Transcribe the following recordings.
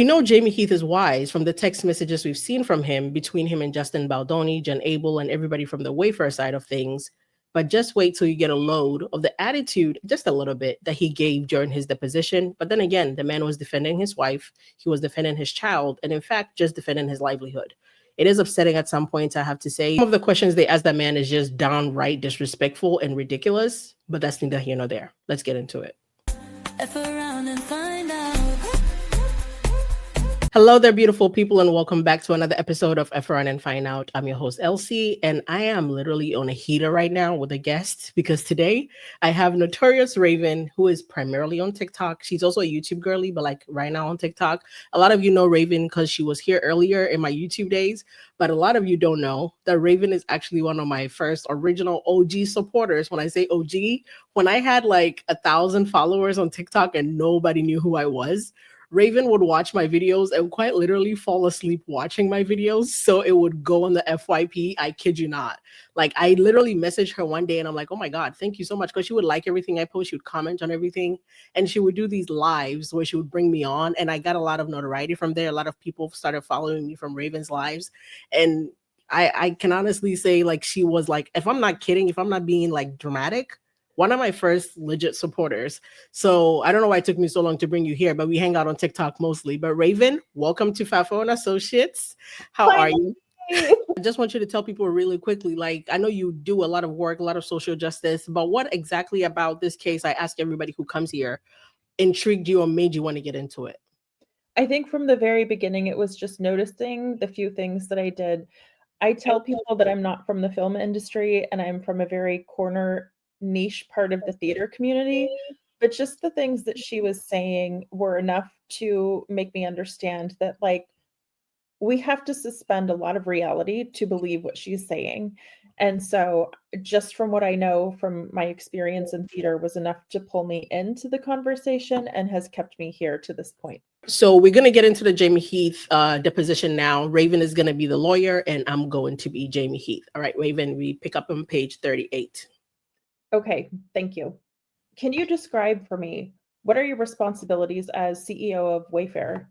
We know Jamey Heath is wise from the text messages we've seen from him between him and Justin Baldoni, Jen Abel, and everybody from the Wayfairer side of things. But just wait till you get a load of the attitude, just a little bit, that he gave during his deposition. But then again, the man was defending his wife, he was defending his child, and in fact, just defending his livelihood. It is upsetting at some points, I have to say. Some of the questions they ask that man is just downright disrespectful and ridiculous, but that's neither here nor there. Let's get into it. Hello there, beautiful people, and welcome back to another episode of F Around and Find Out. I'm your host, Elsie, and I am literally on a heater right now with a guest because today I have Notorious Raven, who is primarily on TikTok. She's also a YouTube girly, but like right now on TikTok. A lot of you know Raven because she was here earlier in my YouTube days, but a lot of you don't know that Raven is actually one of my first original OG supporters. When I say OG, when I had like 1,000 followers on TikTok and nobody knew who I was, Raven would watch my videos and quite literally fall asleep watching my videos. So it would go on the FYP. I kid you not. Like I literally messaged her one day and I'm like, oh my God, thank you so much. Because she would like everything I post. She would comment on everything. And she would do these lives where she would bring me on. And I got a lot of notoriety from there. A lot of people started following me from Raven's lives. And I can honestly say like she was like, if I'm not kidding, if I'm not being like dramatic, one of my first legit supporters. So I don't know why it took me so long to bring you here, but we hang out on TikTok mostly. But Raven, welcome to Fafo and Associates. How are you? I just want you to tell people really quickly, like, I know you do a lot of work, a lot of social justice, but what exactly about this case, I ask everybody who comes here, intrigued you or made you want to get into it? I think from the very beginning, it was just noticing the few things that I did. I tell people that I'm not from the film industry and I'm from a very corner niche part of the theater community, but just the things that she was saying were enough to make me understand that like we have to suspend a lot of reality to believe what she's saying. And so just from what I know from my experience in theater was enough to pull me into the conversation and has kept me here to this point. So we're going to get into the Jamey Heath deposition now. Raven is going to be the lawyer and I'm going to be Jamey Heath. All right, Raven, we pick up on page 38. Okay, thank you. Can you describe for me, what are your responsibilities as CEO of Wayfairer?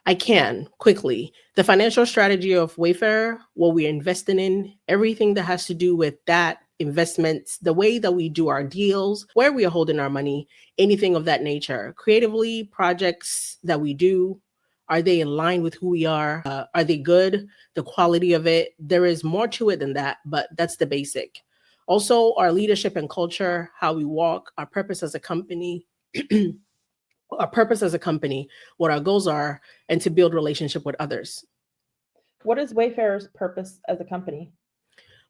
I can quickly. The financial strategy of Wayfairer, what we're investing in, everything that has to do with that, investments, the way that we do our deals, where we are holding our money, anything of that nature. Creatively, projects that we do, are they in line with who we are? Are they good? The quality of it. There is more to it than that, but that's the basic. Also, our leadership and culture, how we walk, our purpose as a company, what our goals are, and to build relationship with others. What is Wayfairer's purpose as a company?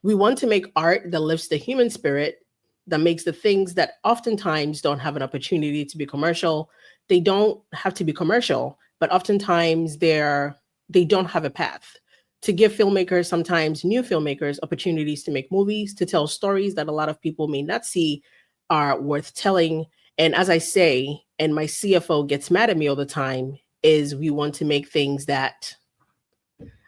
We want to make art that lifts the human spirit, that makes the things that oftentimes don't have an opportunity to be commercial. They don't have to be commercial, but oftentimes they don't have a path. To give filmmakers, sometimes new filmmakers, opportunities to make movies, to tell stories that a lot of people may not see are worth telling. And as I say, and my CFO gets mad at me all the time, is we want to make things that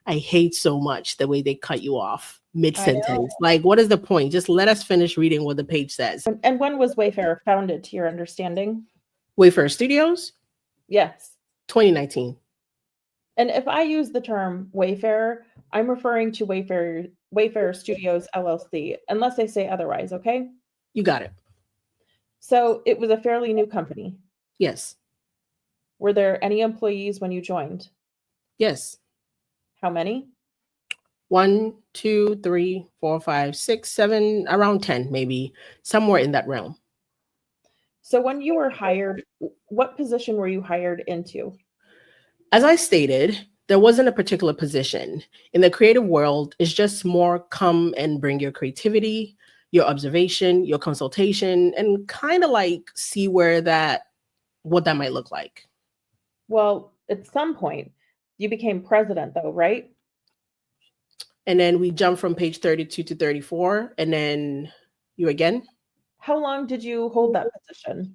I hate so much, the way they cut you off mid-sentence. Like, what is the point? Just let us finish reading what the page says. And when was Wayfairer founded, to your understanding? Wayfairer Studios? Yes. 2019. And if I use the term Wayfairer, I'm referring to Wayfairer Studios LLC, unless I say otherwise, okay? You got it. So it was a fairly new company. Yes. Were there any employees when you joined? Yes. How many? 1, 2, 3, 4, 5, 6, 7, around 10, maybe, somewhere in that realm. So when you were hired, what position were you hired into? As I stated, there wasn't a particular position. In the creative world, it's just more come and bring your creativity, your observation, your consultation, and kind of like see what that might look like. Well, at some point, you became president though, right? And then we jump from page 32 to 34, and then you again. How long did you hold that position?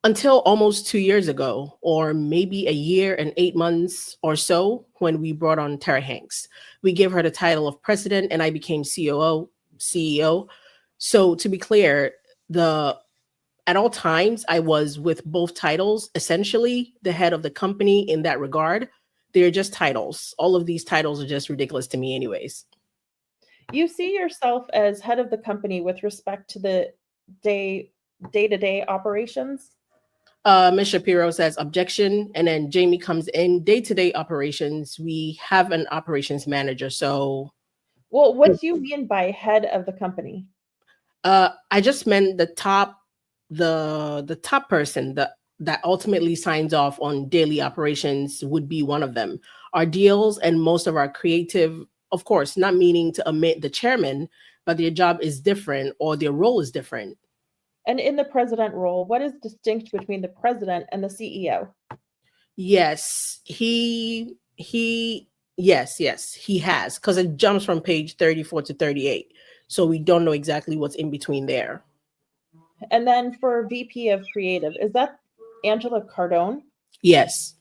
Until almost 2 years ago, or maybe a year and 8 months or so, when we brought on Tara Hanks. We gave her the title of president and I became CEO. So to be clear, at all times, I was with both titles, essentially the head of the company in that regard. They're just titles. All of these titles are just ridiculous to me, anyways. You see yourself as head of the company with respect to the day-to-day operations? Ms. Shapiro says objection, and then Jamey comes in. Day-to-day operations, we have an operations manager. So, Well, what do you mean by head of the company? I just meant the top person that ultimately signs off on daily operations would be one of them. Our deals and most of our creative, of course, not meaning to omit the chairman, but their job is different or their role is different. And in the president role, what is distinct between the president and the CEO? Yes, yes, he has, because it jumps from page 34 to 38. So we don't know exactly what's in between there. And then for VP of Creative, is that Angela Cardone? Yes,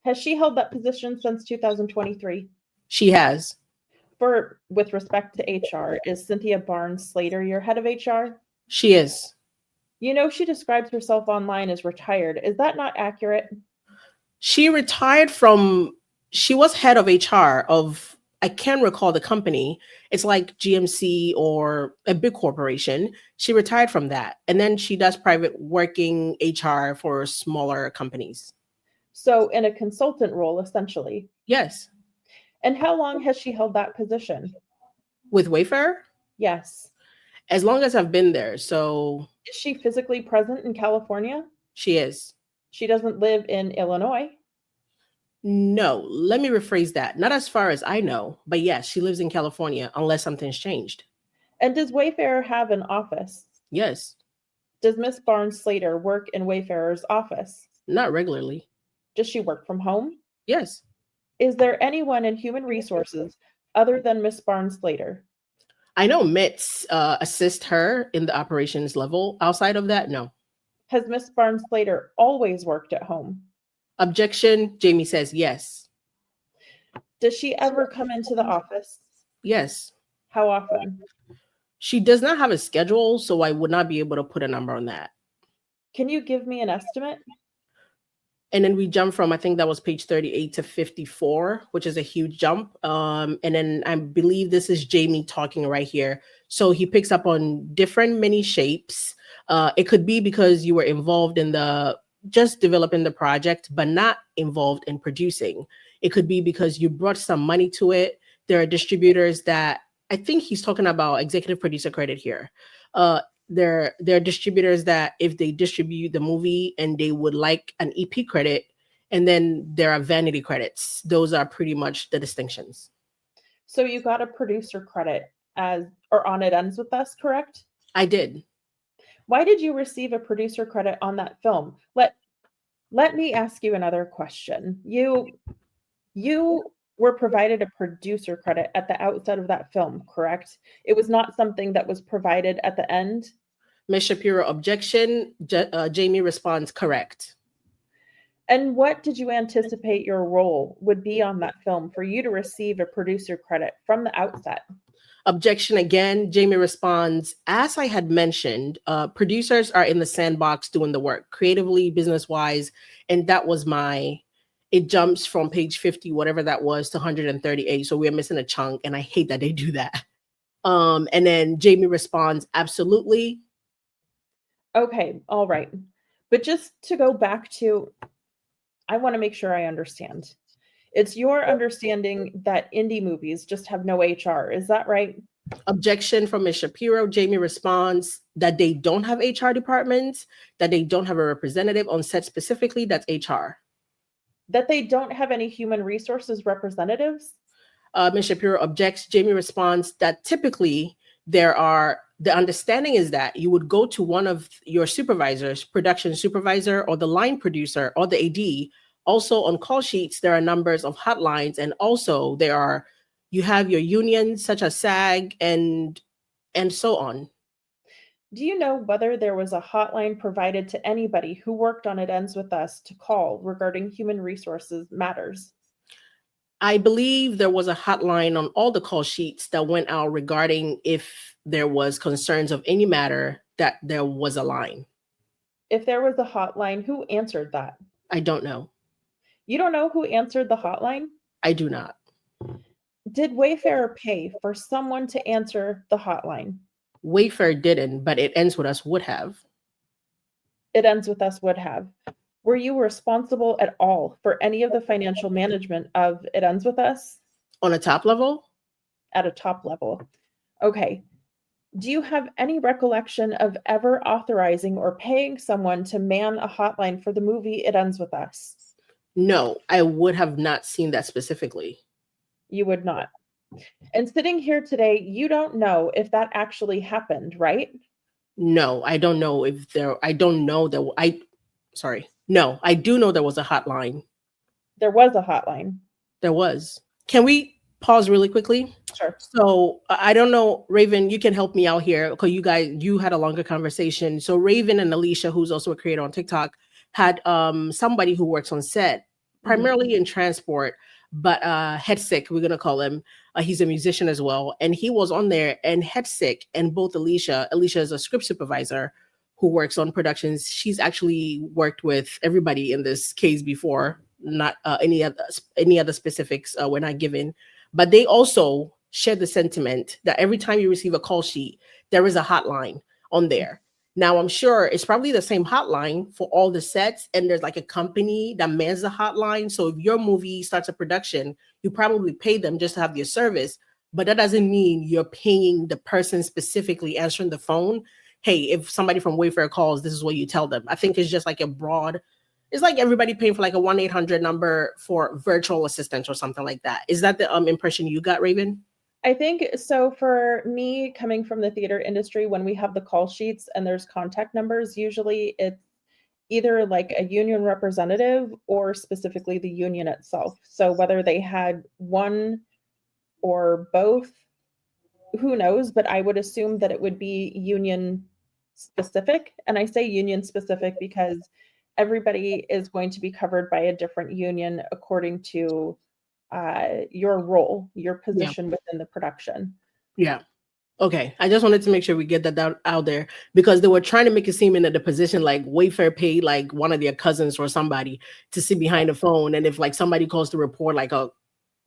Has she held that position since 2023? she has. With respect to HR, is Cynthia Barnes Slater your head of HR? She is. You know, she describes herself online as retired. Is that not accurate? She retired from, she was head of HR of, I can't recall the company. It's like GMC or a big corporation. She retired from that. And then she does private working HR for smaller companies. So in a consultant role, essentially. Yes. And how long has she held that position? With Wayfairer? Yes. As long as I've been there. So Is she physically present in California? she is. She doesn't live in Illinois. No, let me rephrase that. Not as far as I know, but yes, she lives in California unless something's changed. And does Wayfarer have an office? Yes. Does Miss Barnes Slater work in Wayfarer's office? Not regularly. Does she work from home? Yes. Is there anyone in human resources other than Miss Barnes Slater? I know Mitts assist her in the operations level. Outside of that, no. Has Miss Barnes Slater always worked at home? Objection. Jamey says yes. Does she ever come into the office? Yes. How often? She does not have a schedule, so I would not be able to put a number on that. Can you give me an estimate? And then we jump from, I think that was page 38 to 54, which is a huge jump. And then I believe this is Jamey talking right here. So he picks up on different mini shapes. It could be because you were involved in just developing the project, but not involved in producing. It could be because you brought some money to it. There are distributors that, I think he's talking about executive producer credit here. There are distributors that if they distribute the movie and they would like an EP credit, and then there are vanity credits. Those are pretty much the distinctions. So you got a producer credit on It Ends With Us, correct? I did. Why did you receive a producer credit on that film? Let me ask you another question. You were provided a producer credit at the outset of that film, correct? It was not something that was provided at the end? Ms. Shapiro, objection. Jamey responds, correct. And what did you anticipate your role would be on that film for you to receive a producer credit from the outset? Objection again. Jamey responds, as I had mentioned, producers are in the sandbox doing the work, creatively, business-wise, and that was it jumps from page 50, whatever that was, to 138. So we're missing a chunk, and I hate that they do that. And then Jamey responds, absolutely. Okay, all right. But just to go back to, I want to make sure I understand. It's your understanding that indie movies just have no HR. Is that right? Objection from Ms. Shapiro. Jamey responds that they don't have HR departments, that they don't have a representative on set specifically, that's HR. That they don't have any human resources representatives? Ms. Shapiro objects. Jamey responds that typically the understanding is that you would go to one of your supervisors, production supervisor or the line producer or the AD. Also on call sheets, there are numbers of hotlines, and also you have your unions such as SAG and so on. Do you know whether there was a hotline provided to anybody who worked on It Ends With Us to call regarding human resources matters? I believe there was a hotline on all the call sheets that went out regarding if there was concerns of any matter, that there was a line. If there was a hotline, who answered that? I don't know. You don't know who answered the hotline? I do not. Did Wayfairer pay for someone to answer the hotline? Wayfair didn't, but it ends with us would have. It ends with us would have. Were you responsible at all for any of the financial management of It Ends With Us On a top level? at a top level? Okay. Do you have any recollection of ever authorizing or paying someone to man a hotline for the movie It Ends With Us? No, I would have not seen that specifically. You would not. And sitting here today, you don't know if that actually happened, right? No, I don't know if there, I don't know that sorry. No, I do know there was a hotline. There was a hotline. There was. Can we pause really quickly? Sure. So I don't know, Raven, you can help me out here because you had a longer conversation. So Raven and Alicia, who's also a creator on TikTok, had somebody who works on set, primarily in transport, but head sick, we're gonna call him. He's a musician as well, and he was on there and head sick. And both Alicia is a script supervisor who works on productions. She's actually worked with everybody in this case before. Not any other specifics were not given, but they also share the sentiment that every time you receive a call sheet, there is a hotline on there. Now, I'm sure it's probably the same hotline for all the sets, and there's like a company that mans the hotline. So if your movie starts a production, you probably pay them just to have your service, but that doesn't mean you're paying the person specifically answering the phone. Hey, if somebody from Wayfair calls, this is what you tell them. I think it's just like a broad, it's like everybody paying for like a 1-800 number for virtual assistants or something like that. Is that the impression you got, Raven? I think so. For me, coming from the theater industry, when we have the call sheets and there's contact numbers, usually it's either like a union representative or specifically the union itself. So whether they had one or both, who knows? But I would assume that it would be union specific. And I say union specific because everybody is going to be covered by a different union according to your role, your Yeah. position within the production. Yeah. Okay. I just wanted to make sure we get that out there because they were trying to make it seem in the position like Wayfair paid like one of their cousins or somebody to sit behind the phone. And if like somebody calls to report like a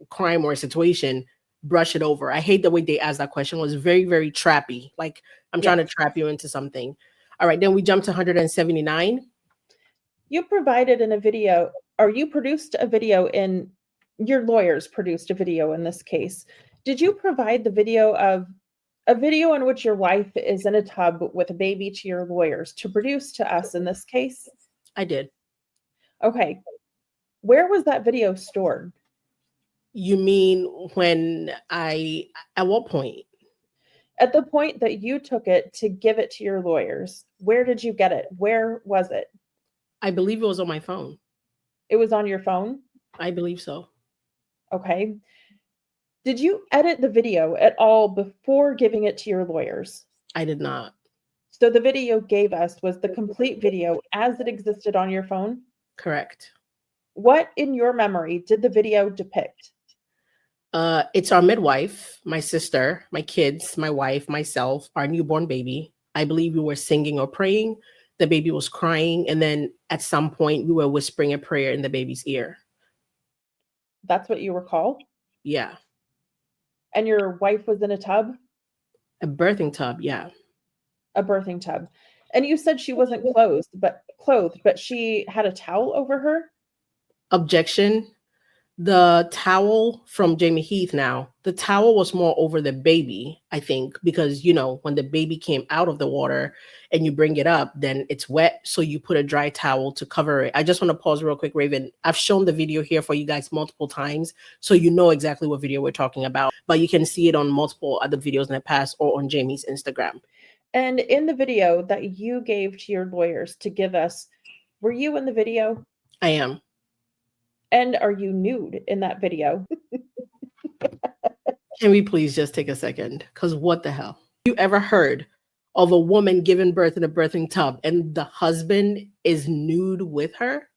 crime or a situation, brush it over. I hate the way they asked that question. It was very, very trappy. Like I'm trying to trap you into something. All right. Then we jump to 179. You provided in a video, or you produced a video in, your lawyers produced a video in this case. Did you provide the video of a video in which your wife is in a tub with a baby to your lawyers to produce to us in this case? I did. Okay. Where was that video stored? You mean at what point? At the point that you took it to give it to your lawyers. Where did you get it? Where was it? I believe it was on my phone. It was on your phone? I believe so. Okay. Did you edit the video at all before giving it to your lawyers? I did not. So the video gave us was the complete video as it existed on your phone? Correct. What in your memory did the video depict? It's our midwife, my sister, my kids, my wife, myself, our newborn baby. I believe we were singing or praying. The baby was crying. And then at some point we were whispering a prayer in the baby's ear. That's what you recall? Yeah. And your wife was in a tub? A birthing tub, yeah. A birthing tub. And you said she wasn't clothed, but she had a towel over her? Objection. The towel from Jamey Heath now, the towel was more over the baby, I think, because, when the baby came out of the water and you bring it up, then it's wet. So you put a dry towel to cover it. I just want to pause real quick, Raven. I've shown the video here for you guys multiple times, so you know exactly what video we're talking about, but you can see it on multiple other videos in the past or on Jamey's Instagram. And in the video that you gave to your lawyers to give us, were you in the video? I am. And are you nude in that video? Can we please just take a second? Because what the hell? You ever heard of a woman giving birth in a birthing tub and the husband is nude with her?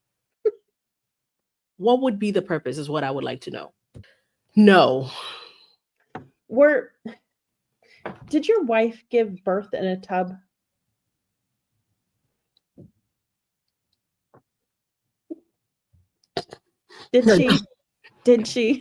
What would be the purpose is what I would like to know. No. Did your wife give birth in a tub? Did she? Did she?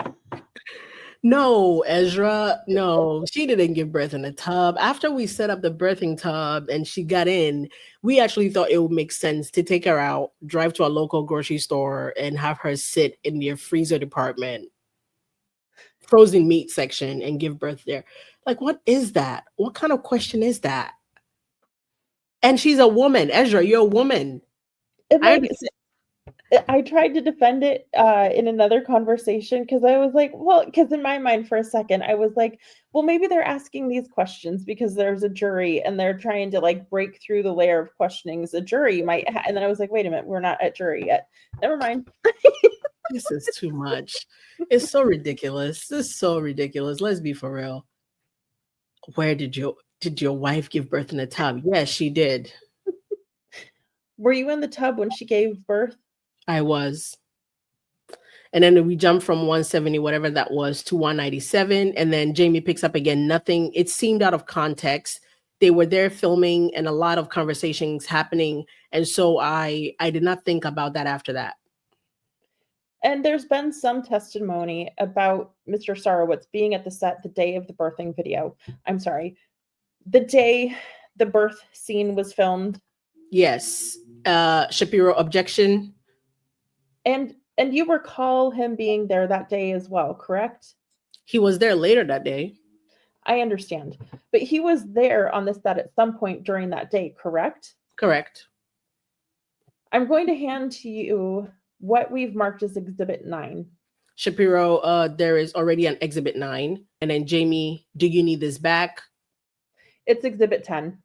No, Ezra, no, she didn't give birth in a tub. After we set up the birthing tub and she got in, we actually thought it would make sense to take her out, drive to a local grocery store, and have her sit in their freezer department, frozen meat section, and give birth there. Like, what is that? What kind of question is that? And she's a woman. Ezra, you're a woman. And I like, I tried to defend it in another conversation because I was like, well, because in my mind for a second, I was like, well, maybe they're asking these questions because there's a jury and they're trying to like break through the layer of questionings a jury might have. And then I was like, wait a minute, we're not at jury yet. Never mind. This is too much. It's so ridiculous. This is so ridiculous. Let's be for real. Where did your wife give birth in a tub? Yes, she did. Were you in the tub when she gave birth? I was. And then we jumped from 170, whatever that was, to 197. And then Jamie picks up again, nothing. It seemed out of context. They were there filming and a lot of conversations happening. And so I did not think about that after that. And there's been some testimony about Mr. Sarowitz being at the set the day of the birthing video. I'm sorry, the day the birth scene was filmed. Yes. Shapiro, objection. And you recall him being there that day as well, correct? He was there later that day. I understand. But he was there on the set at some point during that day, correct? Correct. I'm going to hand to you what we've marked as Exhibit 9. Shapiro, there is already an Exhibit 9. And then Jamie, do you need this back? It's Exhibit 10.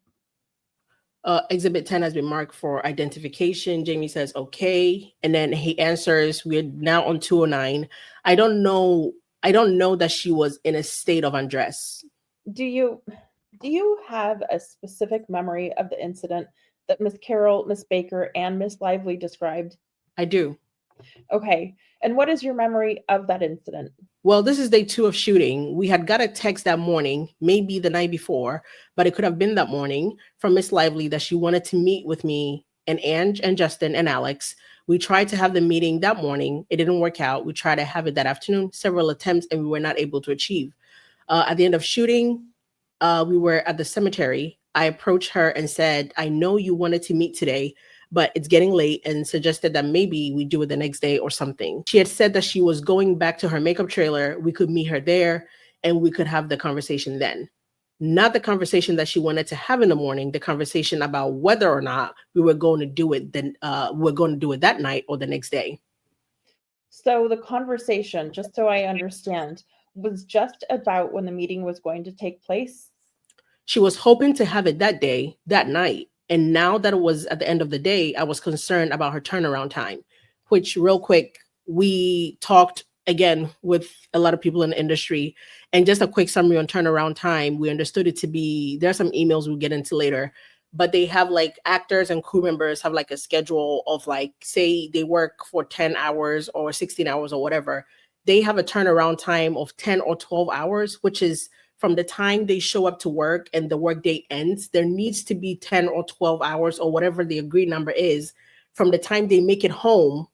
Exhibit 10 has been marked for identification. Jamie says, okay. And then he answers, we're now on 209. I don't know that she was in a state of undress. Do you have a specific memory of the incident that Miss Carroll, Miss Baker, and Miss Lively described? I do. Okay. And what is your memory of that incident? Well, this is day 2 of shooting. We had got a text that morning, maybe the night before, but it could have been that morning, from Miss Lively that she wanted to meet with me and Ange and Justin and Alex. We tried to have the meeting that morning. It didn't work out. We tried to have it that afternoon, several attempts, and we were not able to achieve. At the end of shooting, we were at the cemetery. I approached her and said, I know you wanted to meet today, but it's getting late, and suggested that maybe we do it the next day or something. She had said that she was going back to her makeup trailer. We could meet her there and we could have the conversation then. Not the conversation that she wanted to have in the morning, the conversation about whether or not we were going to do it then we're going to do it that night or the next day. So the conversation, just so I understand, was just about when the meeting was going to take place? She was hoping to have it that day, that night. And now that it was at the end of the day, I was concerned about her turnaround time, which real quick, we talked again with a lot of people in the industry, and just a quick summary on turnaround time. We understood it to be, there are some emails we'll get into later, but they have like actors and crew members have like a schedule of like, say they work for 10 hours or 16 hours or whatever. They have a turnaround time of 10 or 12 hours, which is from the time they show up to work and the workday ends. There needs to be 10 or 12 hours or whatever the agreed number is from the time they make it home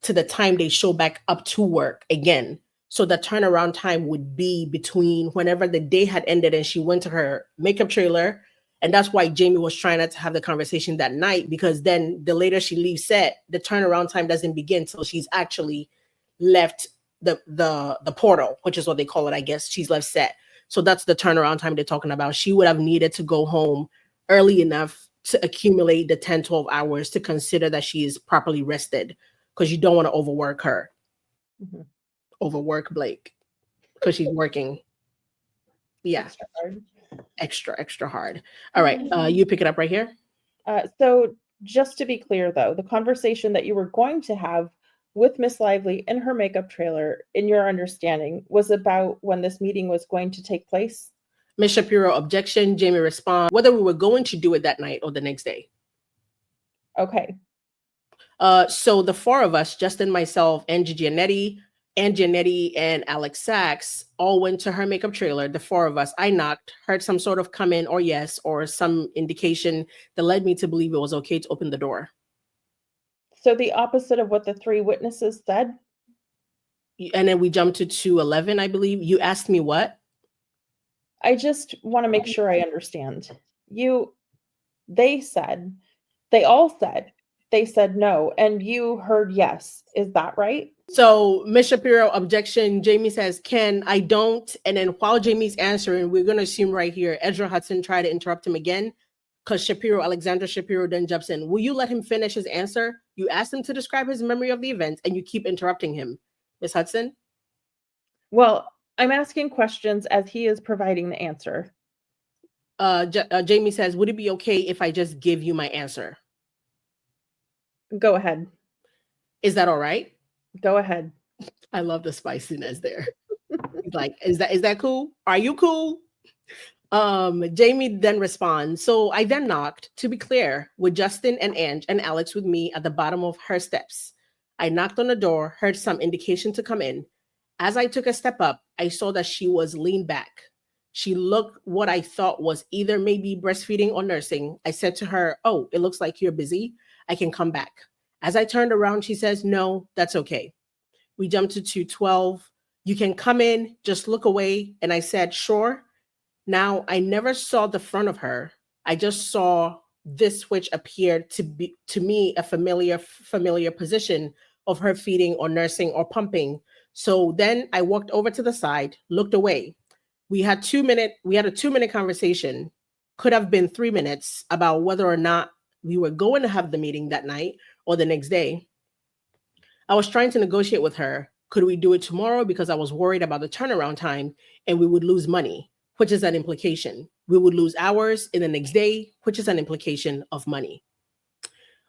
to the time they show back up to work again. So the turnaround time would be between whenever the day had ended and she went to her makeup trailer. And that's why Jamie was trying not to have the conversation that night, because then the later she leaves set, the turnaround time doesn't begin till she's actually left the portal, which is what they call it, I guess. She's left set. So that's the turnaround time they're talking about. She would have needed to go home early enough to accumulate the 10, 12 hours to consider that she is properly rested, because you don't want to overwork her. Mm-hmm. Overwork Blake because she's working. Yeah. Extra hard. All right. You pick it up right here. So just to be clear, though, the conversation that you were going to have with Miss Lively in her makeup trailer, in your understanding, was about when this meeting was going to take place? Ms. Shapiro, objection. Jamie responds, whether we were going to do it that night or the next day. Okay. So the 4 of us, Justin, myself, and Gianetti, and Alex Sachs, all went to her makeup trailer. The 4 of us, I knocked, heard some sort of come in or yes, or some indication that led me to believe it was okay to open the door. So the opposite of what the 3 witnesses said? And then we jumped to 211, I believe. You asked me what? I just want to make sure I understand. They said, they all said, they said no, and you heard yes. Is that right? So Ms. Shapiro, objection. Jamey says, Ken, I don't. And then while Jamey's answering, we're going to assume right here, Ezra Hudson tried to interrupt him again because Alexander Shapiro then jumps in. Will you let him finish his answer? You asked him to describe his memory of the event and you keep interrupting him. Ms. Hudson? Well, I'm asking questions as he is providing the answer. Jamey says, would it be okay if I just give you my answer? Go ahead. Is that all right? Go ahead. I love the spiciness there. He's like, is that cool? Are you cool? Jamey then responds, so I then knocked, to be clear, with Justin and Ange and Alex with me at the bottom of her steps. I knocked on the door, heard some indication to come in. As I took a step up, I saw that she was leaned back. She looked what I thought was either maybe breastfeeding or nursing. I said to her, oh, it looks like you're busy. I can come back. As I turned around, she says, no, that's okay. We jumped to 212. You can come in, just look away. And I said, sure. Now, I never saw the front of her. I just saw this, which appeared to be, to me, a familiar position of her feeding or nursing or pumping. So then I walked over to the side, looked away. We had a 2-minute conversation, could have been 3 minutes, about whether or not we were going to have the meeting that night or the next day. I was trying to negotiate with her. Could we do it tomorrow? Because I was worried about the turnaround time and we would lose money, which is an implication. We would lose hours in the next day, which is an implication of money.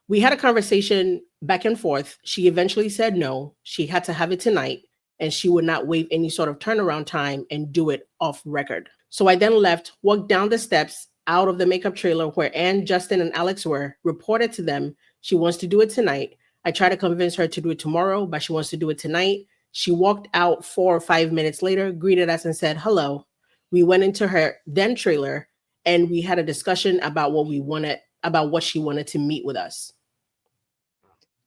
We had a conversation back and forth. She eventually said no, she had to have it tonight and she would not waive any sort of turnaround time and do it off record. So I then left, walked down the steps out of the makeup trailer where Anne, Justin, and Alex were, reported to them she wants to do it tonight. I tried to convince her to do it tomorrow, but she wants to do it tonight. She walked out 4 or 5 minutes later, greeted us and said, hello. We went into her then trailer and we had a discussion about what she wanted to meet with us.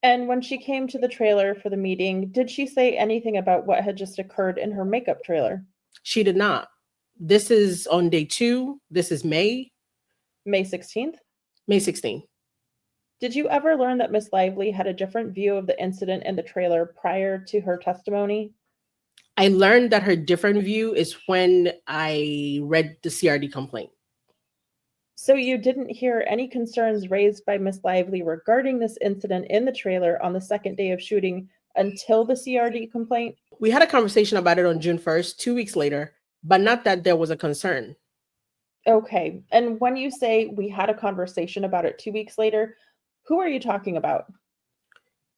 And when she came to the trailer for the meeting, did she say anything about what had just occurred in her makeup trailer? She did not. This is on day 2. This is May 16th? May 16th. Did you ever learn that Miss Lively had a different view of the incident in the trailer prior to her testimony? I learned that her different view is when I read the CRD complaint. So you didn't hear any concerns raised by Miss Lively regarding this incident in the trailer on the second day of shooting until the CRD complaint? We had a conversation about it on June 1st, 2 weeks later, but not that there was a concern. Okay. And when you say we had a conversation about it 2 weeks later, who are you talking about?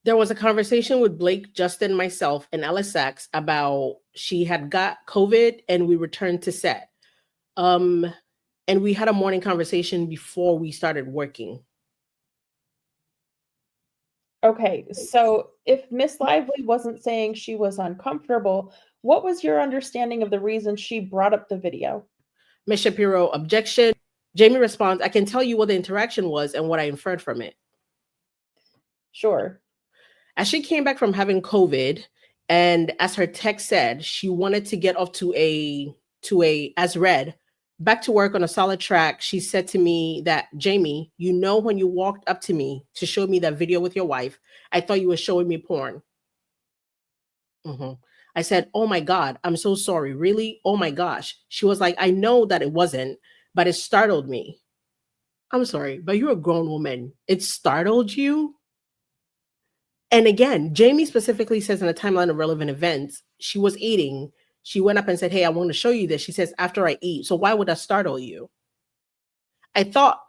There was a conversation with Blake, Justin, myself, and Alice Sachs about she had got COVID and we returned to set. And we had a morning conversation before we started working. Okay, so if Miss Lively wasn't saying she was uncomfortable, what was your understanding of the reason she brought up the video? Ms. Shapiro, objection. Jamey responds, I can tell you what the interaction was and what I inferred from it. Sure. As she came back from having COVID, and as her text said, she wanted to get off to a as read, back to work on a solid track. She said to me that, Jamey, you know, when you walked up to me to show me that video with your wife, I thought you were showing me porn. I said, oh my God, I'm so sorry. Really? Oh my gosh. She was like, I know that it wasn't, but it startled me. I'm sorry, but you're a grown woman. It startled you? And again, Jamey specifically says in a timeline of relevant events, she was eating. She went up and said, hey, I want to show you this. She says, after I eat. So why would that startle you? I thought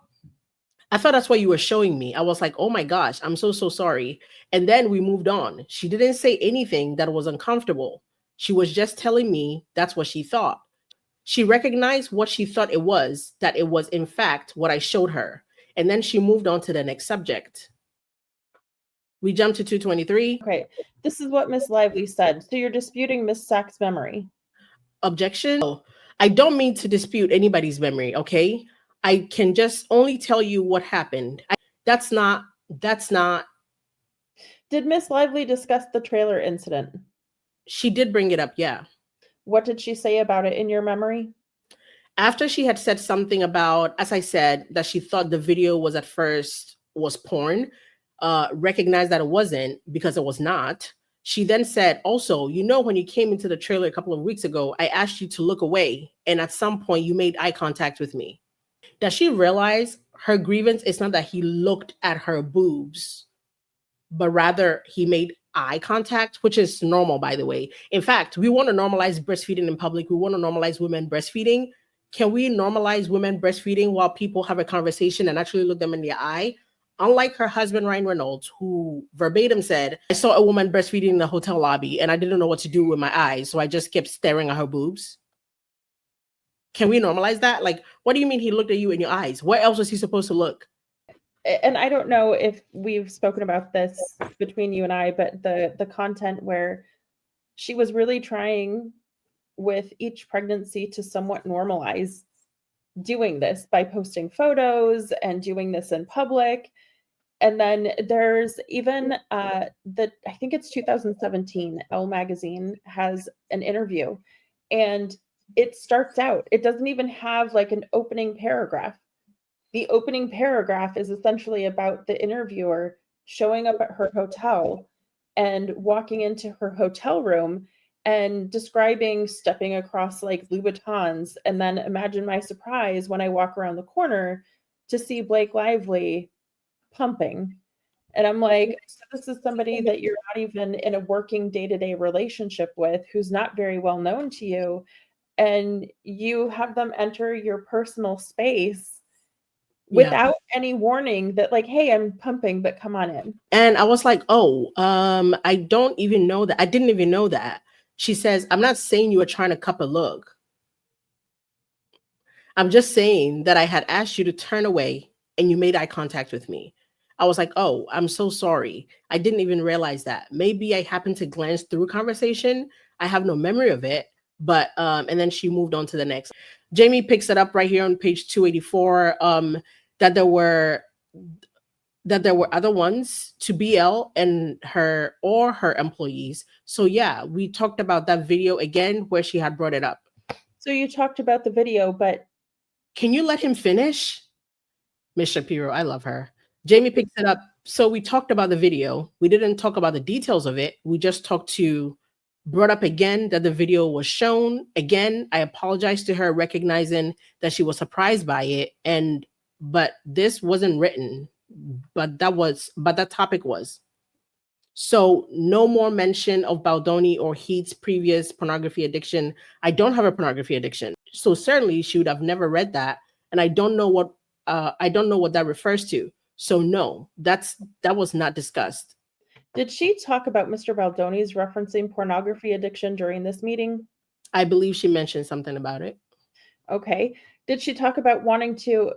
that's what you were showing me. I was like, oh my gosh, I'm so sorry. And then we moved on. She didn't say anything that was uncomfortable. She was just telling me that's what she thought. She recognized what she thought it was, that it was in fact what I showed her. And then she moved on to the next subject. We jumped to 223. Okay, this is what Miss Lively said. So you're disputing Miss Sachs' memory. Objection. No, I don't mean to dispute anybody's memory, okay? I can just only tell you what happened. That's not. Did Miss Lively discuss the trailer incident? She did bring it up, yeah. What did she say about it in your memory? After she had said something about, as I said, that she thought the video was at first was porn, recognized that it wasn't because it was not. She then said, also, when you came into the trailer a couple of weeks ago, I asked you to look away. And at some point you made eye contact with me. Does she realize her grievance is not that he looked at her boobs, but rather he made eye contact, which is normal, by the way. In fact, we want to normalize breastfeeding in public. We want to normalize women breastfeeding. Can we normalize women breastfeeding while people have a conversation and actually look them in the eye? Unlike her husband, Ryan Reynolds, who verbatim said, I saw a woman breastfeeding in the hotel lobby and I didn't know what to do with my eyes, so I just kept staring at her boobs. Can we normalize that? Like, what do you mean he looked at you in your eyes? Where else was he supposed to look? And I don't know if we've spoken about this between you and I, but the content where she was really trying with each pregnancy to somewhat normalize doing this by posting photos and doing this in public. And then there's even I think it's 2017, Elle magazine has an interview, and it starts out, it doesn't even have like an opening paragraph. The opening paragraph is essentially about the interviewer showing up at her hotel and walking into her hotel room and describing stepping across like Louboutins. And then imagine my surprise when I walk around the corner to see Blake Lively pumping. And I'm like, so this is somebody that you're not even in a working day-to-day relationship with, who's not very well known to you. And you have them enter your personal space without any warning that like, hey, I'm pumping, but come on in. And I was like, oh, I don't even know that. I didn't even know that. She says, I'm not saying you were trying to cup a look. I'm just saying that I had asked you to turn away and you made eye contact with me. I was like, oh, I'm so sorry. I didn't even realize that. Maybe I happened to glance through a conversation. I have no memory of it. But and then she moved on to the next. Jamey picks it up right here on page 284, that there were other ones to BL and her or her employees. So yeah, we talked about that video again where she had brought it up. So you talked about the video, but can you let him finish? Miss Shapiro, I love her. Jamey picks it up. So we talked about the video. We didn't talk about the details of it. We just brought up again that the video was shown. Again, I apologized to her, recognizing that she was surprised by it. But this wasn't written, but that topic was. So no more mention of Baldoni or Heath's previous pornography addiction. I don't have a pornography addiction. So certainly she would have never read that. And I don't know what that refers to. So no, that was not discussed. Did she talk about Mr. Baldoni's referencing pornography addiction during this meeting? I believe she mentioned something about it. Okay. Did she talk about wanting to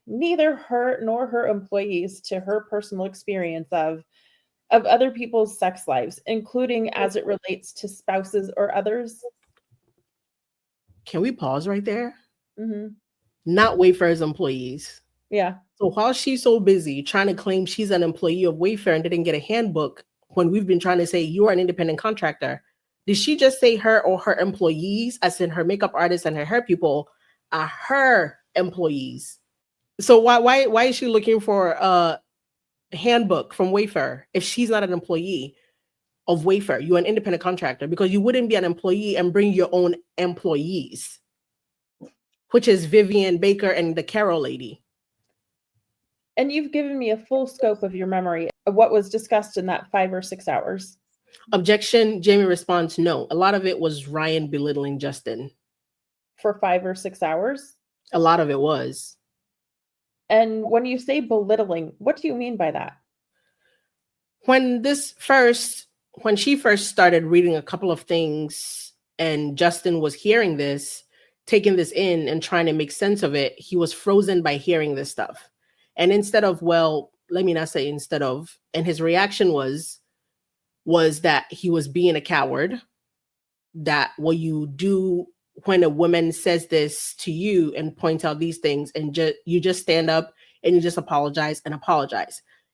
neither her nor her employees to her personal experience of other people's sex lives, including as it relates to spouses or others? Can we pause right there? Mm-hmm. Not Wayfair's employees. Yeah. So while she's so busy trying to claim she's an employee of Wayfair and didn't get a handbook, when we've been trying to say you are an independent contractor, did she just say her or her employees, as in her makeup artists and her hair people, are her employees? So why is she looking for a handbook from Wayfair if she's not an employee of Wayfair? You're an independent contractor, because you wouldn't be an employee and bring your own employees, which is Vivian Baker and the Carol lady. And you've given me a full scope of your memory of what was discussed in that 5 or 6 hours. Objection. Jamey responds, no. A lot of it was Ryan belittling Justin. For 5 or 6 hours? A lot of it was. And when you say belittling, what do you mean by that? When she first started reading a couple of things and Justin was hearing this, taking this in and trying to make sense of it, he was frozen by hearing this stuff. And instead of, well, let me not say instead of, and his reaction was that he was being a coward, that what you do when a woman says this to you and points out these things, and you just stand up and you just apologize.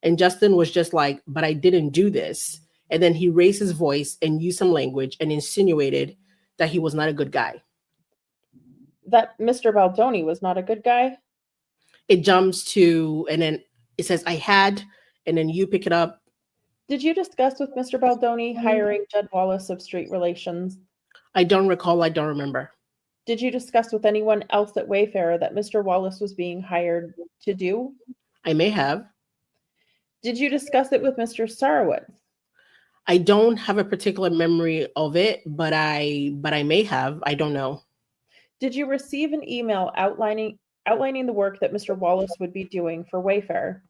And Justin was just like, but I didn't do this. And then he raised his voice and used some language and insinuated that he was not a good guy. That Mr. Baldoni was not a good guy? It jumps to, and then it says, I had, and then you pick it up. Did you discuss with Mr. Baldoni hiring Jed Wallace of Street Relations? I don't recall. I don't remember. Did you discuss with anyone else at Wayfairer that Mr. Wallace was being hired to do? I may have. Did you discuss it with Mr. Sarowitz? I don't have a particular memory of it, but I may have. I don't know. Did you receive an email outlining the work that Mr. Wallace would be doing for Wayfairer?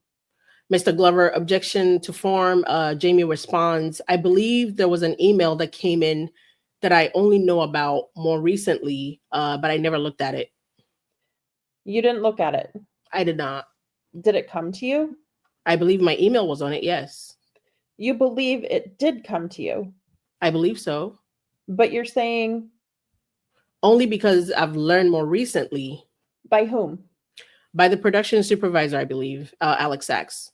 Mr. Glover, objection to form. Jamey responds, I believe there was an email that came in that I only know about more recently, but I never looked at it. You didn't look at it? I did not. Did it come to you? I believe my email was on it, yes. You believe it did come to you? I believe so. But you're saying? Only because I've learned more recently. By whom? By the production supervisor, I believe, Alex Sachs.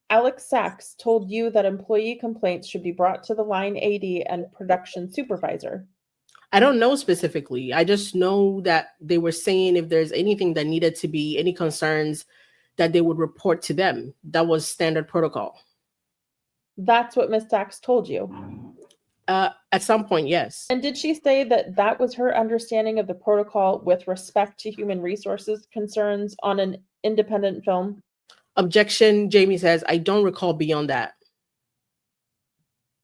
Alex Sachs told you that employee complaints should be brought to the line AD and production supervisor. I don't know specifically. I just know that they were saying if there's anything that needed to be, any concerns, that they would report to them. That was standard protocol. That's what Ms. Sachs told you? At some point, yes. And did she say that that was her understanding of the protocol with respect to human resources concerns on an independent film? Objection, Jamey says, I don't recall beyond that.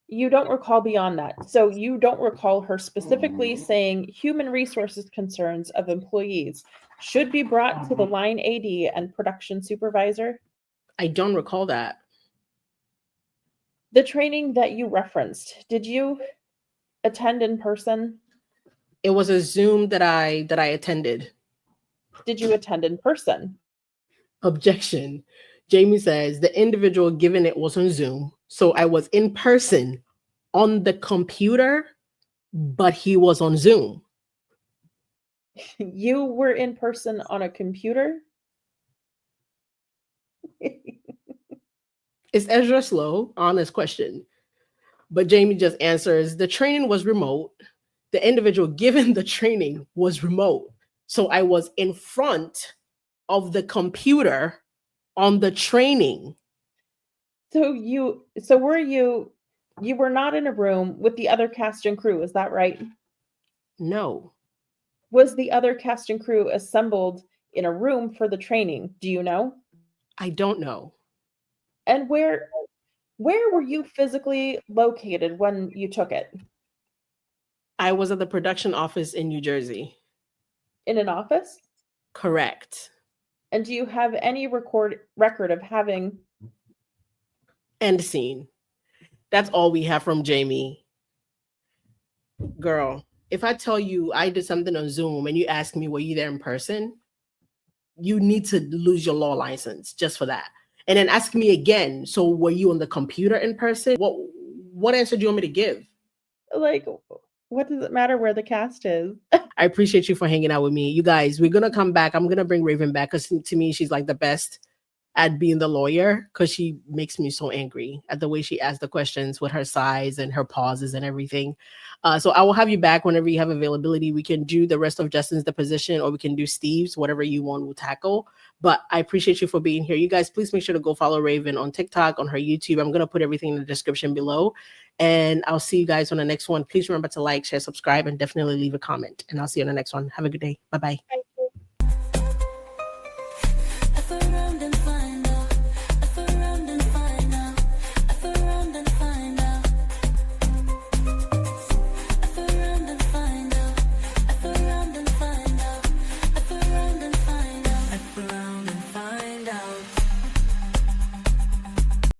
You don't recall beyond that. So you don't recall her specifically saying human resources concerns of employees should be brought to the line AD and production supervisor? I don't recall that. The training that you referenced, did you attend in person? It was a Zoom that I attended. Did you attend in person? Objection. Jamey says the individual given it was on Zoom. So I was in person on the computer, but he was on Zoom. You were in person on a computer? Is Ezra slow? Honest question. But Jamey just answers, the training was remote. The individual given the training was remote. So I was in front of the computer on the training. So you were not in a room with the other cast and crew, is that right? No. Was the other cast and crew assembled in a room for the training? Do you know? I don't know. And where were you physically located when you took it? I was at the production office in New Jersey. In an office? Correct. And do you have any record of having? End scene. That's all we have from Jamey. Girl, if I tell you I did something on Zoom and you ask me, were you there in person? You need to lose your law license just for that. And then ask me again, so were you on the computer in person? What answer do you want me to give? Like, what does it matter where the cast is? I appreciate you for hanging out with me. You guys, we're going to come back. I'm going to bring Raven back because to me, she's like the best at being the lawyer because she makes me so angry at the way she asks the questions with her sighs and her pauses and everything. So I will have you back whenever you have availability. We can do the rest of Justin's deposition or we can do Steve's, whatever you want to tackle. But I appreciate you for being here. You guys, please make sure to go follow Raven on TikTok, on her YouTube. I'm going to put everything in the description below. And I'll see you guys on the next one. Please remember to like, share, subscribe, and definitely leave a comment. And I'll see you on the next one. Have a good day. Bye-bye. Bye.